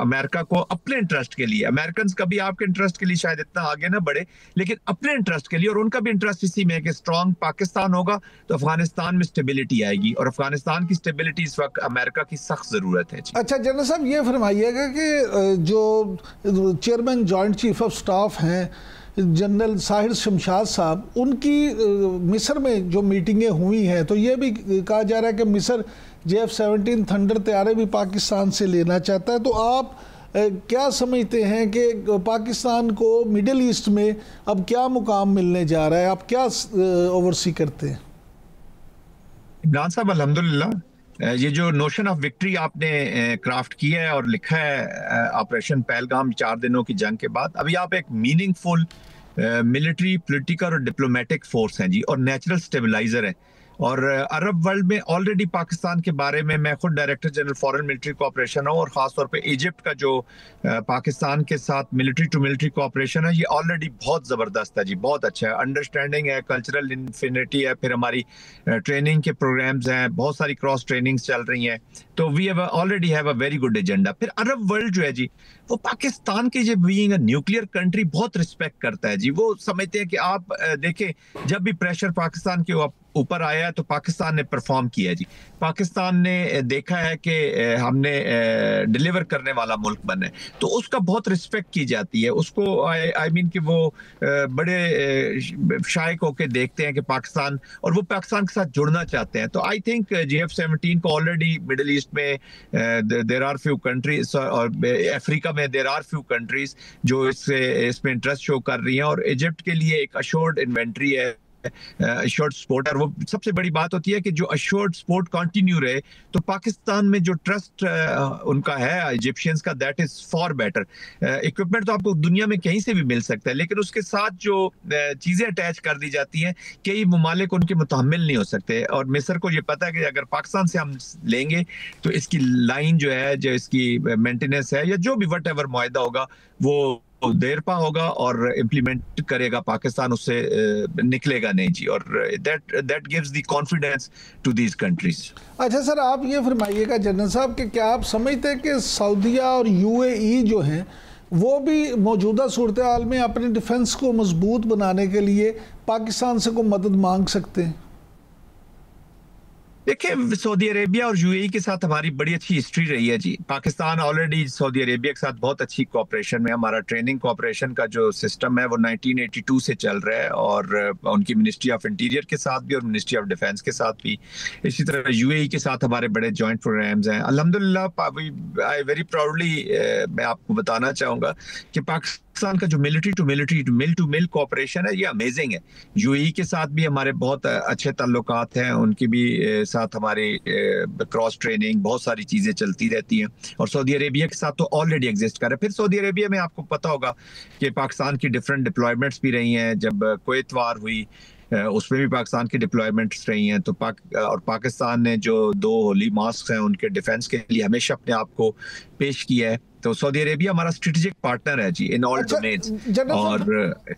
अमेरिका को अपने इंटरेस्ट के लिए, अमेरिकन कभी आपके इंटरेस्ट के लिए शायद इतना आगे ना बढ़े, लेकिन अपने इंटरेस्ट के लिए, और उनका भी इंटरेस्ट इसी में है कि स्ट्रॉन्ग पाकिस्तान होगा तो अफगानिस्तान में स्टेबिलिटी आएगी, और अफगानिस्तान की स्टेबिलिटी इस वक्त अमेरिका की सख्त जरूरत है। अच्छा जनरल साहब, ये फरमाइएगा कि जो chairman joint chief of staff हैं जनरल साहिर शमशाद साहब, उनकी मिस्र में जो मीटिंगें हुई हैं, तो ये भी कहा जा रहा है कि मिस्र JF-17 थंडर तैयारे भी पाकिस्तान से लेना चाहता है। तो आप क्या समझते हैं कि पाकिस्तान को मिडिल ईस्ट में अब क्या मुकाम मिलने जा रहा है? आप क्या ओवरसी करते हैं? इमरान साहब, अल्हम्दुलिल्लाह ये जो नोशन ऑफ विक्ट्री आपने क्राफ्ट किया है और लिखा है ऑपरेशन पहलगाम 4 दिनों की जंग के बाद, अभी आप एक मीनिंगफुल मिलिट्री, पॉलिटिकल और डिप्लोमेटिक फोर्स हैं जी, और नेचुरल स्टेबलाइजर है। और अरब वर्ल्ड में ऑलरेडी पाकिस्तान के बारे में, मैं खुद director general foreign military cooperation हूँ, और खासतौर पे इजिप्ट का जो पाकिस्तान के साथ मिलिट्री टू मिलिट्री कोऑपरेशन है, ये ऑलरेडी बहुत ज़बरदस्त है जी, बहुत अच्छा है, अंडरस्टैंडिंग है, कल्चरल इन्फिनिटी है, फिर हमारी ट्रेनिंग के प्रोग्राम्स हैं, बहुत सारी क्रॉस ट्रेनिंग्स चल रही हैं, तो we have already have a very good agenda. फिर अरब वर्ल्ड जो है जी, वो पाकिस्तान के जो बीइंग अ न्यूक्लियर कंट्री बहुत रिस्पेक्ट करता है जी। वो समझते हैं कि आप देखें, जब भी प्रेशर पाकिस्तान के ऊपर आया है तो पाकिस्तान ने परफॉर्म किया जी। पाकिस्तान ने देखा है कि हमने डिलीवर करने वाला मुल्क बने, तो उसका बहुत रिस्पेक्ट की जाती है। उसको आई मीन कि वो बड़े शायक होके देखते हैं कि पाकिस्तान, और वो पाकिस्तान के साथ जुड़ना चाहते हैं। तो आई थिंक JF-17 को ऑलरेडी मिडिल ईस्ट में देयर आर फ्यू कंट्रीज, और अफ्रीका में देयर आर फ्यू कंट्रीज जो इसमें इंटरेस्ट शो कर रही हैं, और इजिप्ट के लिए एक अश्योर्ड इन्वेंट्री है, अश्योर्ड सपोर्ट। और वो सबसे बड़ी बात होती है कि जो अश्योर्ड सपोर्ट कंटिन्यू रहे, तो पाकिस्तान में जो ट्रस्ट उनका है इजिप्शियंस का, that is for better. Equipment तो आपको दुनिया में कहीं से भी मिल सकता है, लेकिन उसके साथ जो चीजें अटैच कर दी जाती हैं, कई ममालिक उनके मुतहम्मिल नहीं हो सकते। और मिस्र को ये पता है कि अगर पाकिस्तान से हम लेंगे तो इसकी लाइन जो है, जो इसकी मेंटेनेंस है, या जो भी वट एवर मुआहदा होगा, वो देर पा होगा और इम्प्लीमेंट करेगा पाकिस्तान, उससे निकलेगा नहीं जी। और that gives the confidence to these countries. अच्छा सर, आप ये फरमाइएगा जनरल साहब कि क्या आप समझते हैं कि सऊदीया और UAE जो हैं, वो भी मौजूदा सूरत हाल में अपने डिफेंस को मजबूत बनाने के लिए पाकिस्तान से कोई मदद मांग सकते हैं? देखिए, सऊदी अरेबिया और UAE के साथ हमारी बड़ी अच्छी हिस्ट्री रही है जी। पाकिस्तान ऑलरेडी सऊदी अरेबिया के साथ बहुत अच्छी कोऑपरेशन में, हमारा ट्रेनिंग कोऑपरेशन का जो सिस्टम है वो 1982 से चल रहा है, और उनकी मिनिस्ट्री ऑफ इंटीरियर के साथ भी और मिनिस्ट्री ऑफ डिफेंस के साथ भी। इसी तरह UAE के साथ हमारे बड़े जॉइंट प्रोग्राम्स हैं अल्हम्दुलिल्लाह। आई वेरी प्राउडली मैं आपको बताना चाहूँगा कि पाकिस्तान का जो मिलिट्री टू मिल कोऑपरेशन है, ये अमेजिंग है। UAE के साथ भी हमारे बहुत अच्छे ताल्लुकात हैं, उनकी भी साथ हमारी क्रॉस ट्रेनिंग, बहुत सारी चीजें चलती रहती हैं। और सऊदी अरेबिया के साथ तो ऑलरेडी एग्जिस्ट कर रहा है। फिर सऊदी अरेबिया में आपको पता होगा कि पाकिस्तान की डिफरेंट डिप्लॉयमेंट्स भी रही हैं। जब कुवैत वार हुई उसमें भी पाकिस्तान की डिप्लॉयमेंट्स रही हैं। तो पाकिस्तान ने जो 2 होली मास्क हैं उनके डिफेंस के लिए हमेशा अपने आप को पेश किया है। तो सऊदी अरेबिया हमारा स्ट्रेटेजिक पार्टनर है जी इन ऑल डोमेन्स। और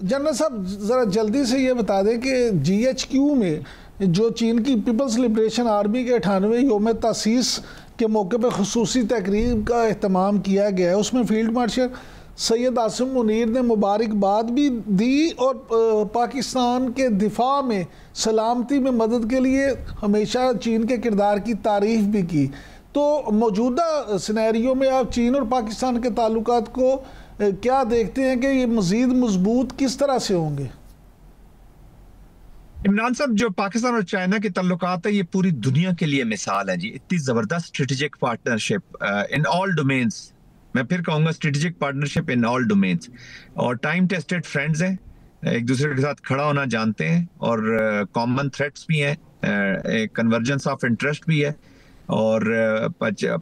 जनरल साहब जरा जल्दी से ये बता दें कि GHQ में जो चीन की पीपल्स लिबरेशन आर्मी के 98वें योम तासीस के मौके पर खुसूसी तकरीब का एहतमाम किया गया है, उसमें फील्ड मार्शल सैयद आसिम मुनीर ने मुबारकबाद भी दी और पाकिस्तान के दिफा में सलामती में मदद के लिए हमेशा चीन के किरदार की तारीफ भी की। तो मौजूदा सिनेरियो में आप चीन और पाकिस्तान के ताल्लुकात को क्या देखते हैं कि ये मज़ीद मजबूत किस तरह से होंगे? इमरान साहब, जो पाकिस्तान और चाइना के ताल्लुकात है, ये पूरी दुनिया के लिए मिसाल है जी। इतनी ज़बरदस्त strategic partnership in all domains, मैं फिर कहूँगा strategic partnership in all domains, और टाइम टेस्टेड फ्रेंड्स हैं, एक दूसरे के साथ खड़ा होना जानते हैं, और कॉमन थ्रेट्स भी हैं, एक कन्वर्जेंस ऑफ इंटरेस्ट भी है। और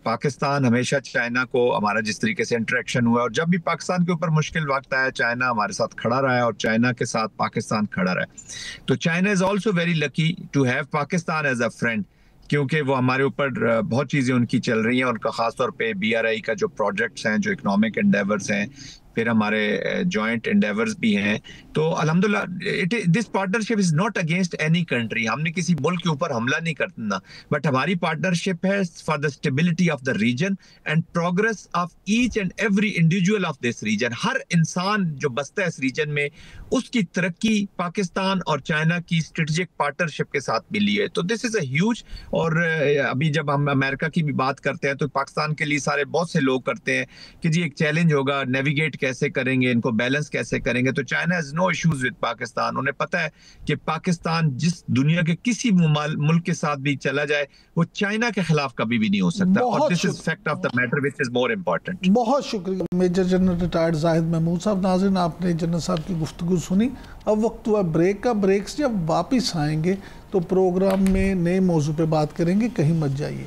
पाकिस्तान हमेशा चाइना को, हमारा जिस तरीके से इंटरेक्शन हुआ, और जब भी पाकिस्तान के ऊपर मुश्किल वक्त आया, चाइना हमारे साथ खड़ा रहा है और चाइना के साथ पाकिस्तान खड़ा रहा है। तो China is also very lucky to have Pakistan as a friend, क्योंकि वो हमारे ऊपर बहुत चीज़ें उनकी चल रही हैं। उनका खासतौर पे BRI का जो प्रोजेक्ट्स हैं, जो इकोनॉमिक एंडेवर्स हैं, फिर हमारे जॉइंट एंडेवर्स भी हैं। तो अल्हम्दुलिल्लाह this partnership is not against any country. हमने किसी मुल्क के ऊपर हमला नहीं करना, बट हमारी पार्टनरशिप है for the stability of the region and progress of each and every individual of this region. हर इंसान जो बसता है इस रीजन में, उसकी तरक्की पाकिस्तान और चाइना की स्ट्रेटेजिक पार्टनरशिप के साथ मिली है। तो दिस इज अ ह्यूज। और अभी जब हम अमेरिका की भी बात करते हैं तो पाकिस्तान के लिए सारे बहुत से लोग करते हैं कि जी एक चैलेंज होगा, नेविगेट कैसे करेंगे, इनको बैलेंस कैसे करेंगे। तो China has no issues with Pakistan. उन्हें पता है कि पाकिस्तान जिस दुनिया के किसी मुल्क के साथ भी चला जाए वो चाइना के खिलाफ कभी भी नहीं हो सकता। और this is fact of the matter which is more important. बहुत शुक्रिया major general retired Zahid Mahmood साहब। नाज़रीन, आपने जनरल साहब की गुफ्तगू सुनी। अब वक्त हुआ ब्रेक का। ब्रेक से जब वापस आएंगे तो प्रोग्राम में नए मौजू पे बात करेंगे, कहीं मत जाइए।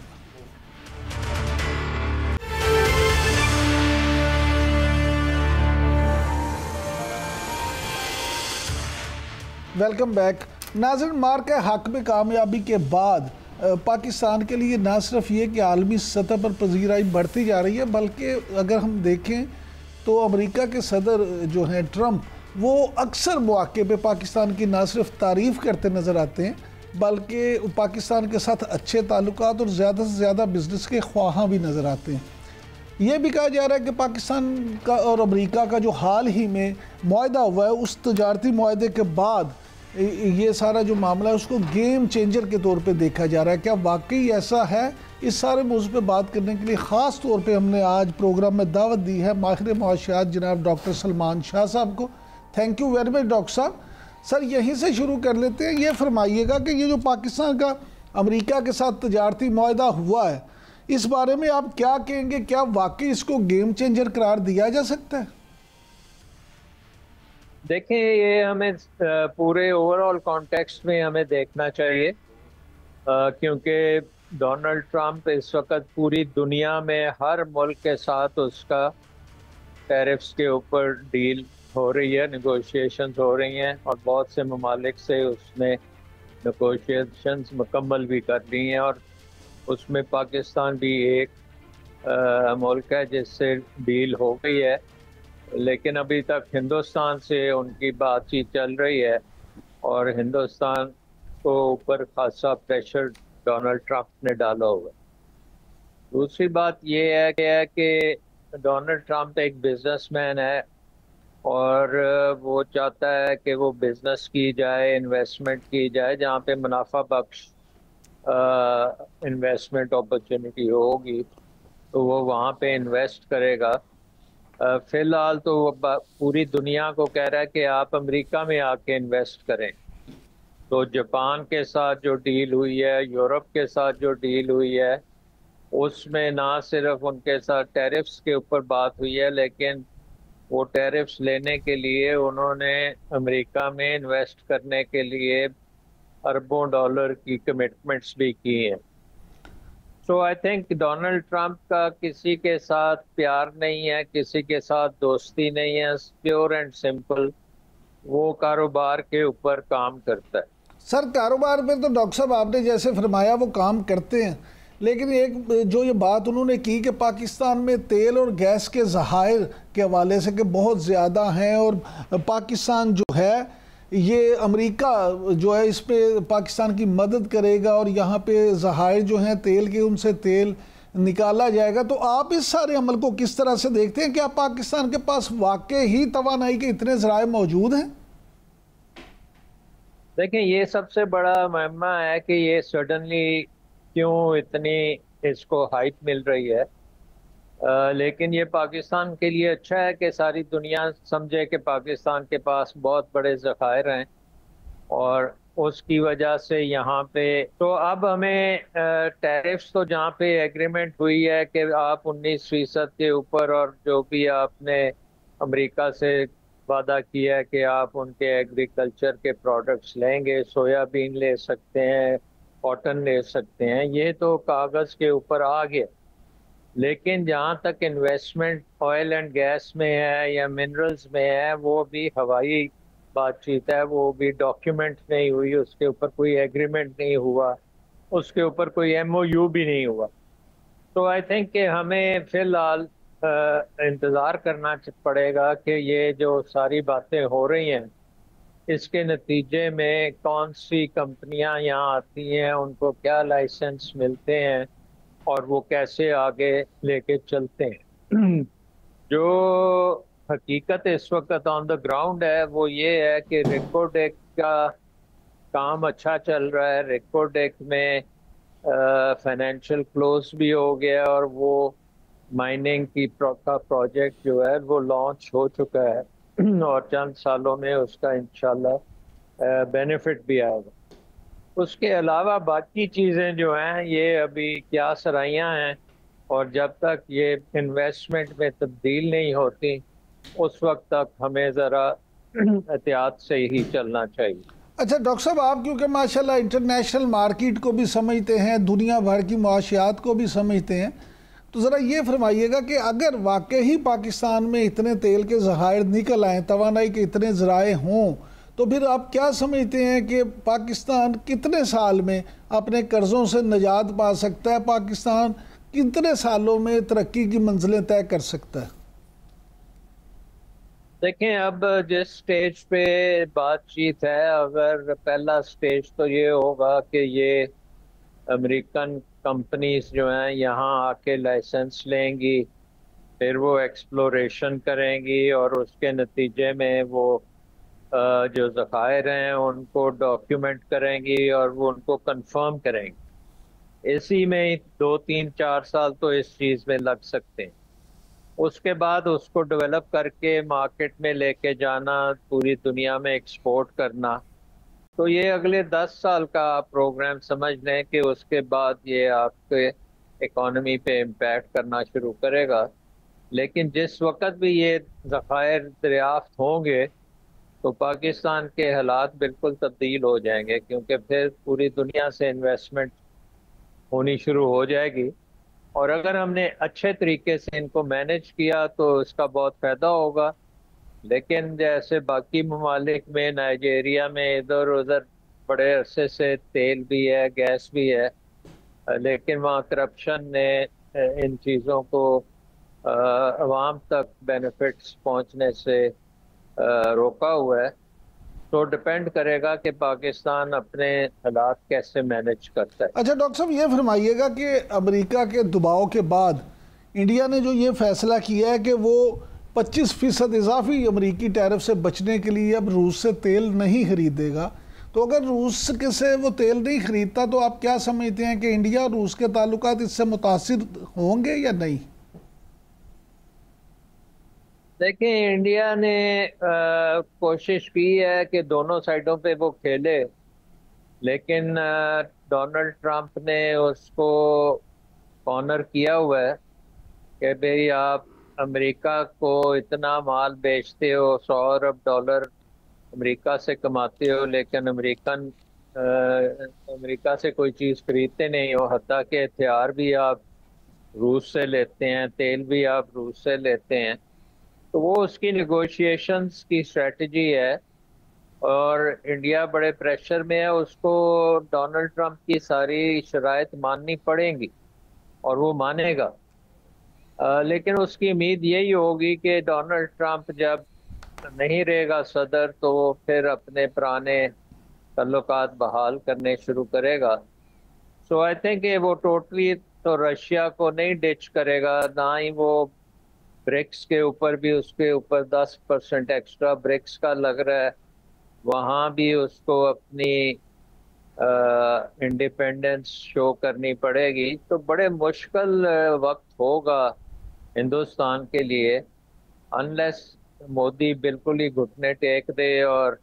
Welcome back. नाज़रीन, मार्का हक में कामयाबी के बाद पाकिस्तान के लिए ना सिर्फ ये कि आलमी सतह पर पजीराई बढ़ती जा रही है, बल्कि अगर हम देखें तो अमेरिका के सदर जो हैं ट्रंप, वो अक्सर मौके पे पाकिस्तान की ना सिर्फ तारीफ़ करते नज़र आते हैं बल्कि पाकिस्तान के साथ अच्छे ताल्लुकात और ज़्यादा से ज़्यादा बिजनेस के ख्वाहां भी नज़र आते हैं। ये भी कहा जा रहा है कि पाकिस्तान का और अमेरिका का जो हाल ही में मुआहदा हुआ है, उस तजारती मुआहदे के बाद ये सारा जो मामला है उसको गेम चेंजर के तौर पे देखा जा रहा है। क्या वाकई ऐसा है? इस सारे मौजू पे बात करने के लिए ख़ास तौर पे हमने आज प्रोग्राम में दावत दी है माहिर मुआशियात जनाब डॉक्टर सलमान शाह साहब को। Thank you very much doctor साहब। सर, यहीं से शुरू कर लेते हैं। ये फरमाइएगा कि ये जो पाकिस्तान का अमेरिका के साथ तजारती मुआहदा हुआ है, इस बारे में आप क्या कहेंगे? क्या वाकई इसको गेम चेंजर करार दिया जा सकता है? देखें, ये हमें पूरे ओवरऑल कॉन्टेक्स्ट में हमें देखना चाहिए, क्योंकि डोनाल्ड ट्रंप इस वक्त पूरी दुनिया में हर मुल्क के साथ उसका टैरिफ्स के ऊपर डील हो रही है, नेगोशिएशंस हो रही हैं, और बहुत से ममालिक से उसने नेगोशिएशंस मुकम्मल भी कर ली हैं, और उसमें पाकिस्तान भी एक मुल्क है जिससे डील हो गई है। लेकिन अभी तक हिंदुस्तान से उनकी बातचीत चल रही है और हिंदुस्तान को ऊपर खासा प्रेशर डोनाल्ड ट्रंप ने डाला हुआ है। दूसरी बात ये है कि डोनाल्ड ट्रंप एक बिजनेसमैन है और वो चाहता है कि वो बिजनेस की जाए, इन्वेस्टमेंट की जाए, जहाँ पे मुनाफा बख्श इन्वेस्टमेंट अपॉर्चुनिटी होगी तो वो वहाँ पे इन्वेस्ट करेगा। फिलहाल तो वो पूरी दुनिया को कह रहा है कि आप अमेरिका में आके इन्वेस्ट करें। तो जापान के साथ जो डील हुई है, यूरोप के साथ जो डील हुई है, उसमें ना सिर्फ उनके साथ टैरिफ्स के ऊपर बात हुई है, लेकिन वो टैरिफ्स लेने के लिए उन्होंने अमेरिका में इन्वेस्ट करने के लिए अरबों डॉलर की कमिटमेंट्स भी की हैं। सो आई थिंक डोनाल्ड ट्रंप का किसी के साथ प्यार नहीं है, किसी के साथ दोस्ती नहीं है, प्योर एंड सिंपल वो कारोबार के ऊपर काम करता है। सर, कारोबार में तो डॉक्टर साहब आपने जैसे फरमाया वो काम करते हैं, लेकिन एक जो ये बात उन्होंने की कि पाकिस्तान में तेल और गैस के ज़खायर के हवाले से कि बहुत ज़्यादा हैं और पाकिस्तान जो है ये अमेरिका जो है इस पे पाकिस्तान की मदद करेगा और यहाँ पे ज़खायर जो हैं तेल के, उनसे तेल निकाला जाएगा। तो आप इस सारे अमल को किस तरह से देखते हैं? क्या पाकिस्तान के पास वाकई ही तवानाई के इतने ज़राए मौजूद हैं? देखें, ये सबसे बड़ा मुअम्मा है कि ये सडनली क्यों इतनी इसको हाइप मिल रही है। लेकिन ये पाकिस्तान के लिए अच्छा है कि सारी दुनिया समझे कि पाकिस्तान के पास बहुत बड़े ज़खायर हैं और उसकी वजह से यहाँ पे तो अब हमें टैरिफ्स तो जहाँ पे एग्रीमेंट हुई है कि आप 19% के ऊपर, और जो भी आपने अमेरिका से वादा किया है कि आप उनके एग्रीकल्चर के प्रोडक्ट्स लेंगे, सोयाबीन ले सकते हैं, कॉटन ले सकते हैं, ये तो कागज़ के ऊपर आ गया। लेकिन जहाँ तक इन्वेस्टमेंट ऑयल एंड गैस में है या मिनरल्स में है, वो भी हवाई बातचीत है, वो भी डॉक्यूमेंट नहीं हुई, उसके ऊपर कोई एग्रीमेंट नहीं हुआ, उसके ऊपर कोई MOU भी नहीं हुआ। तो आई थिंक कि हमें फिलहाल इंतज़ार करना पड़ेगा कि ये जो सारी बातें हो रही हैं इसके नतीजे में कौन सी कंपनियां यहाँ आती हैं, उनको क्या लाइसेंस मिलते हैं और वो कैसे आगे लेके चलते हैं। जो हकीकत इस वक्त ऑन द ग्राउंड है वो ये है कि रिकोडेक का काम अच्छा चल रहा है। रिकोडेक में फाइनेंशियल क्लोज भी हो गया और वो माइनिंग का प्रोजेक्ट जो है वो लॉन्च हो चुका है और चंद सालों में उसका इंशाल्लाह बेनिफिट भी आएगा। उसके अलावा बाकी चीज़ें जो हैं ये अभी क्या सराइयाँ हैं, और जब तक ये इन्वेस्टमेंट में तब्दील नहीं होती उस वक्त तक हमें ज़रा एहतियात से ही चलना चाहिए। अच्छा डॉक्टर साहब, आप क्योंकि माशाल्लाह इंटरनेशनल मार्केट को भी समझते हैं, दुनिया भर की मुआशियात को भी समझते हैं, तो ज़रा ये फरमाइएगा कि अगर वाकई ही पाकिस्तान में इतने तेल के ज़खायर निकल आए, तवानाई के इतने ज़राए हों, तो फिर आप क्या समझते हैं कि पाकिस्तान कितने साल में अपने कर्ज़ों से निजात पा सकता है? पाकिस्तान कितने सालों में तरक्की की मंजिलें तय कर सकता है? देखें, अब जिस स्टेज पे बातचीत है, अगर पहला स्टेज तो ये होगा कि ये अमेरिकन कंपनीज जो हैं यहाँ आके लाइसेंस लेंगी, फिर वो एक्सप्लोरेशन करेंगी और उसके नतीजे में वो जो ज़खायर हैं उनको डॉक्यूमेंट करेंगी और वो उनको कंफर्म करेंगी। इसी में 2 3 4 साल तो इस चीज़ में लग सकते हैं। उसके बाद उसको डेवलप करके मार्केट में लेके जाना, पूरी दुनिया में एक्सपोर्ट करना, तो ये अगले 10 साल का आप प्रोग्राम समझ लें कि उसके बाद ये आपके इकोनॉमी पे इम्पैक्ट करना शुरू करेगा। लेकिन जिस वक्त भी ये ज़खायर दरियाफ्त होंगे तो पाकिस्तान के हालात बिल्कुल तब्दील हो जाएंगे, क्योंकि फिर पूरी दुनिया से इन्वेस्टमेंट होनी शुरू हो जाएगी। और अगर हमने अच्छे तरीके से इनको मैनेज किया तो इसका बहुत फ़ायदा होगा। लेकिन जैसे बाकी ममालिक में, नाइजीरिया में इधर उधर बड़े अरसे से तेल भी है, गैस भी है, लेकिन वहाँ करप्शन ने इन चीज़ों को अवाम तक बेनिफिट्स पहुँचने से रोका हुआ है। तो डिपेंड करेगा कि पाकिस्तान अपने हालात कैसे मैनेज करता है। अच्छा डॉक्टर साहब, ये फरमाइएगा कि अमेरिका के दबाव के बाद इंडिया ने जो ये फैसला किया है कि वो 25% इजाफी अमेरिकी टैरिफ से बचने के लिए अब रूस से तेल नहीं खरीदेगा, तो अगर रूस के से वो तेल नहीं खरीदता तो आप क्या समझते हैं कि इंडिया और रूस के ताल्लुकात इससे मुतासिर होंगे या नहीं? देखिए, इंडिया ने कोशिश की है कि दोनों साइडों पे वो खेले, लेकिन डोनाल्ड ट्रंप ने उसको कॉर्नर किया हुआ है कि भाई आप अमेरिका को इतना माल बेचते हो, $100 अरब अमेरिका से कमाते हो, लेकिन अमेरिका से कोई चीज़ खरीदते नहीं हो। हत्ता के हथियार भी आप रूस से लेते हैं, तेल भी आप रूस से लेते हैं। तो वो उसकी निगोशिएशंस की स्ट्रेटजी है और इंडिया बड़े प्रेशर में है। उसको डोनाल्ड ट्रंप की सारी शराइत माननी पड़ेंगी और वो मानेगा। लेकिन उसकी उम्मीद यही होगी कि डोनाल्ड ट्रंप जब नहीं रहेगा सदर तो वो फिर अपने पुराने ताल्लुकात बहाल करने शुरू करेगा। सो आई थिंक वो टोटली तो रशिया को नहीं डिच करेगा, ना ही वो ब्रिक्स के ऊपर भी उसके ऊपर 10% एक्स्ट्रा ब्रिक्स का लग रहा है, वहाँ भी उसको अपनी इंडिपेंडेंस शो करनी पड़ेगी। तो बड़े मुश्किल वक्त होगा हिंदुस्तान के लिए, अनलेस मोदी बिल्कुल ही घुटने टेक दे और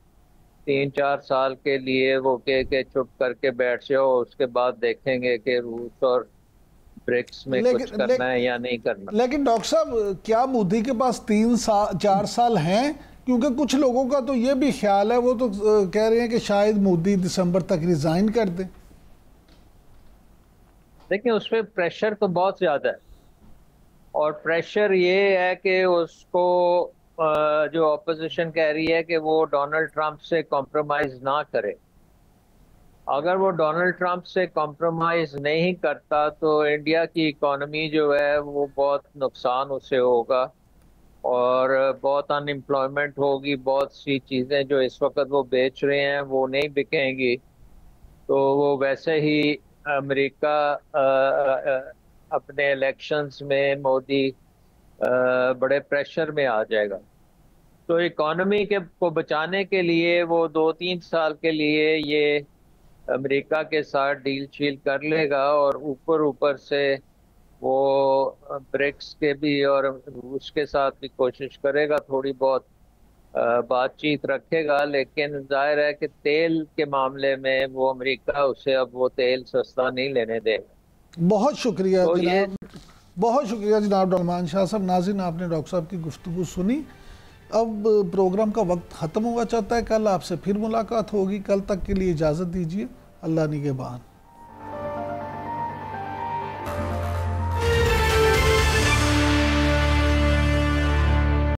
3 4 साल के लिए वो के चुप करके बैठ जाओ। उसके बाद देखेंगे कि रूस और ब्रिक्स में कुछ करना है या नहीं करना। लेकिन डॉक्टर साहब, क्या मोदी के पास 4 साल हैं? क्योंकि कुछ लोगों का तो ये भी ख्याल है, वो तो कह रहे हैं कि शायद मोदी दिसंबर तक रिजाइन कर दे। देखिए, उस पर प्रेशर तो बहुत ज़्यादा है, और प्रेशर ये है कि उसको जो ऑपोजिशन कह रही है कि वो डोनाल्ड ट्रंप से कॉम्प्रोमाइज़ ना करे। अगर वो डोनाल्ड ट्रंप से कॉम्प्रोमाइज़ नहीं करता तो इंडिया की इकोनॉमी जो है वो बहुत नुकसान उसे होगा और बहुत अनएम्प्लॉयमेंट होगी। बहुत सी चीज़ें जो इस वक्त वो बेच रहे हैं वो नहीं बिकेंगी। तो वो वैसे ही अमेरिका अपने इलेक्शंस में मोदी बड़े प्रेशर में आ जाएगा। तो इकोनॉमी को बचाने के लिए वो 2 3 साल के लिए ये अमेरिका के साथ डील शील कर लेगा और ऊपर ऊपर से वो ब्रिक्स के भी और रूस के साथ भी कोशिश करेगा, थोड़ी बहुत बातचीत रखेगा, लेकिन जाहिर है कि तेल के मामले में वो अमेरिका उसे अब वो तेल सस्ता नहीं लेने देगा। बहुत शुक्रिया तो जनाब, बहुत शुक्रिया जनाब डलमान शाह साहब। नाज़रीन, आपने डॉक्टर साहब की गुफ्तगू सुनी। अब प्रोग्राम का वक्त ख़त्म हुआ चाहता है। कल आपसे फिर मुलाकात होगी। कल तक के लिए इजाज़त दीजिए। अल्लाह निगहबान।